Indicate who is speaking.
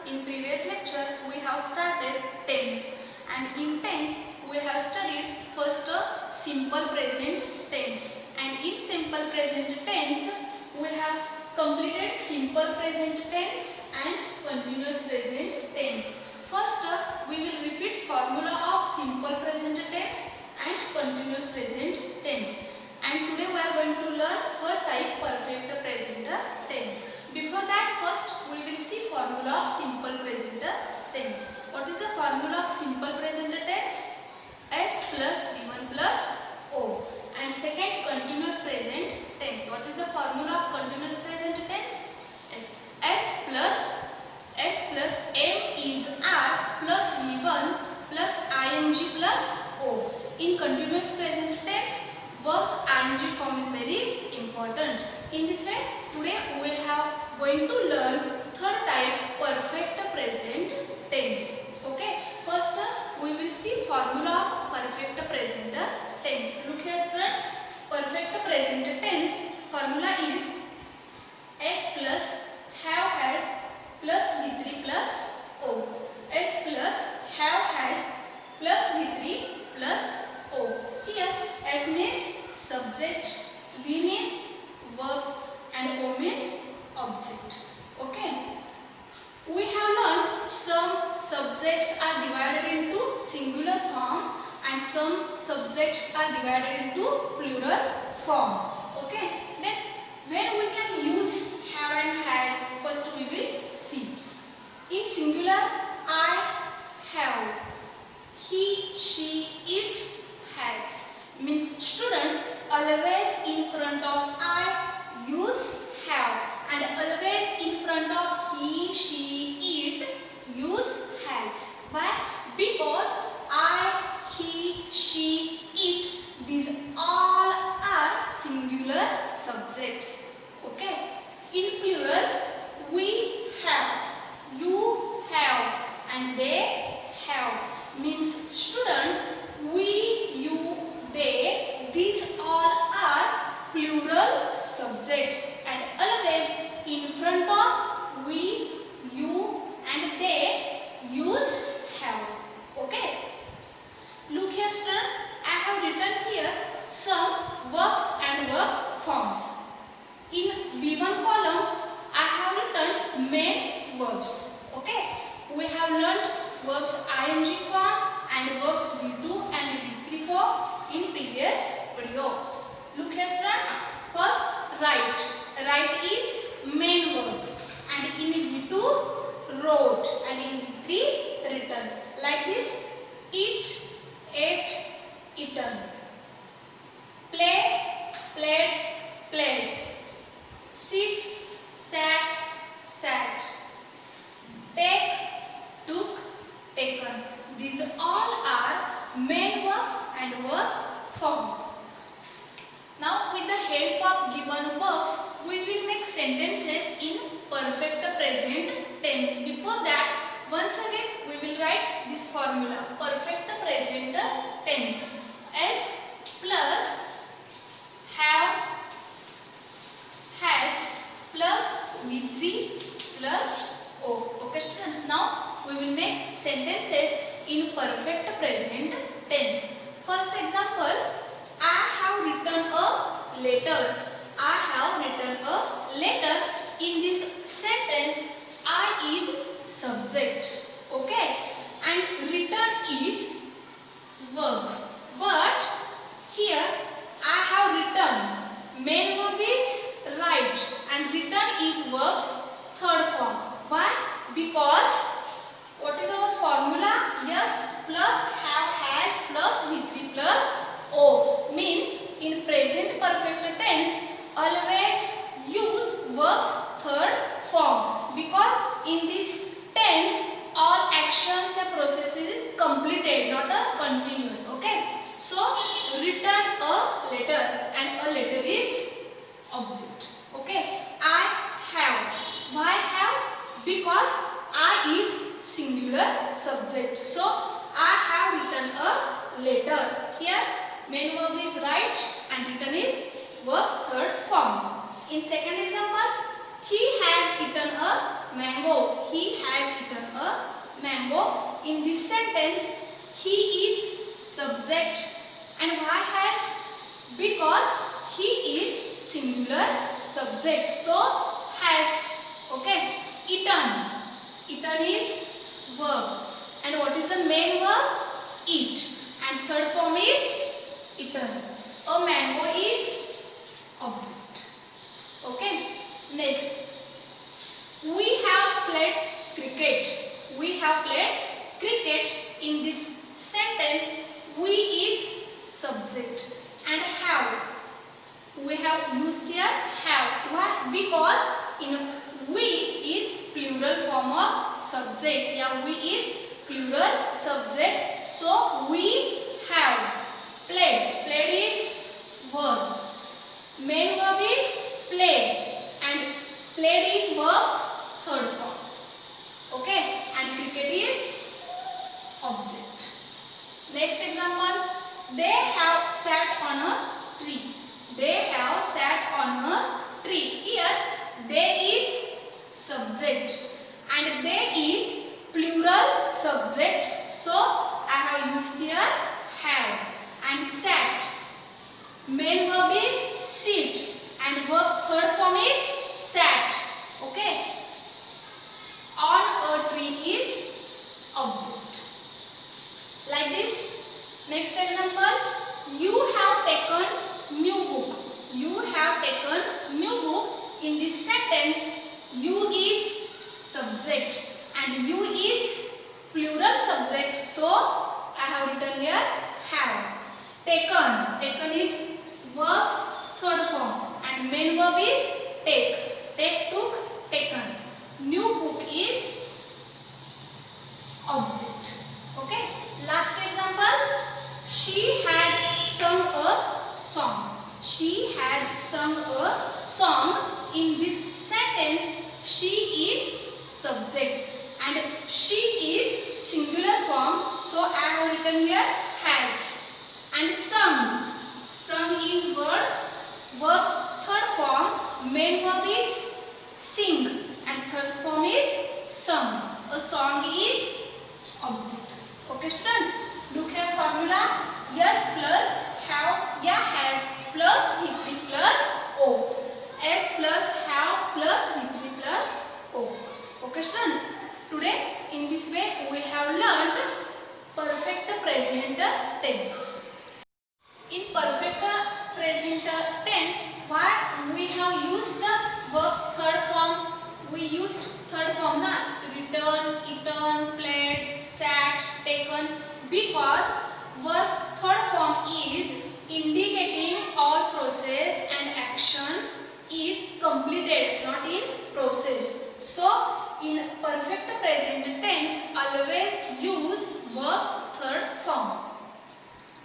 Speaker 1: in previous lecture we have started tense, and in tense we have studied first simple present tense, and in simple present tense we have completed simple present tense and continuous present tense. First we will repeat formula of simple present tense and continuous present tense, and today we are going to learn third type, perfect present tense. Before that, first we will see formula of simple present tense. What is the formula of simple present tense? S plus V1 plus O. And second, continuous present tense. What is the formula of continuous present tense? S plus M is R plus V1 plus ing plus O. In continuous present tense, verbs ing form is very important. In this way, today we are going to learn third type, perfect present tense. Okay. First, we will see formula of perfect present tense. Look here, students. Perfect present tense formula is S plus have has plus V3 plus O. S plus have has plus V3 plus O. Here S means subject, V means verb, and O means object. Okay. We have learned some subjects are divided into singular form and some subjects are divided into plural form. Okay. Then when we can use have and has, first we will see. In singular, I have, he, she, it has. Means students, always in front of I use have, and always in front of he, she, it use has. Why? Because I, he, she, it, these all are singular subjects. Okay. In plural, we have, you have, and they have. Means students, we, you, they, these all are plural subjects, and always in front of we, you, and they use have. Okay. Look here, students. I have written here some verbs and verb forms. In V1 column, I have written main verbs. Okay. We have learnt verbs ing form and verbs V2 and V3 form in previous video. Look here, students. First, write. Write is main verb, and in V2 wrote, and in V3 written. Like this: eat, ate, eaten. Play, played, played. Sit, sat, sat. Take, took, taken. These all are main verbs and verbs form. Now, with the help of given verbs, we will make sentences in perfect present tense. Before that, once again we will write this formula: perfect present tense. S plus have, has, plus V3 plus O. Okay, students. Now we will make sentences in perfect present tense. First example: I have written a letter. I have written a letter. In this sentence, I is subject. Okay, and written is verb. But here I have written. Main verb is write, and written is verb's third form. Why? Because what is our formula? Yes plus have has plus V3 plus O. Means in present perfect tense, always use verb's third form, because in this tense all actions and processes is completed, not a continuous. Okay. So written a letter, and a letter is object. Okay. I have. Why have? Because I is singular subject. So I have written a letter. Here main verb is write and written is verb's third form. In second example, he has eaten a mango. He has eaten a mango. In this sentence, he is subject. And why has? Because he is singular subject. So has. Okay. Eaten. Eaten is verb. And what is the main verb? Eat. And third form is eaten. A mango is object. Okay. Next. We have played cricket. We have played cricket. In this sentence, we is subject. And have. We have used here have. Why? Because in we is plural form of subject. Yeah, we is plural subject. So we have played. Played is verb. Main verb is play. And played is verb's third form. Okay. And cricket is object. Next example. They have sat on a tree. They have sat on a tree. Here, they is subject and they is plural subject. So, I have used here have and sat. Main verb is sit and verb's third form is sat. Okay. On a tree is object. Like this. Next example. You have taken new book. You have taken new book. In this sentence, you is subject and you is plural subject. So, I have written here have. Taken. Taken is verb's third form and main verb is take. Take, took, taken. New book is object. Okay. Last example. She has sung a song. She has sung a song. In this sentence, she is subject and she is singular form. So, I have written here has. And sung. Sung is verb's third form. Main verb is sing and third form is sung. A song is object. Okay, students. Look here formula. Yes plus have, yeah, has plus V3 plus O. S plus have plus V3 plus O. Okay, students. Today, in this way, we have learned perfect present tense. In perfect present tense, why we have used the verb's third form? We used third form, written, eaten, played, sat, taken, because verb's third form is indicating all process and action is completed, not in process. So, in perfect present tense, always use verb's third form.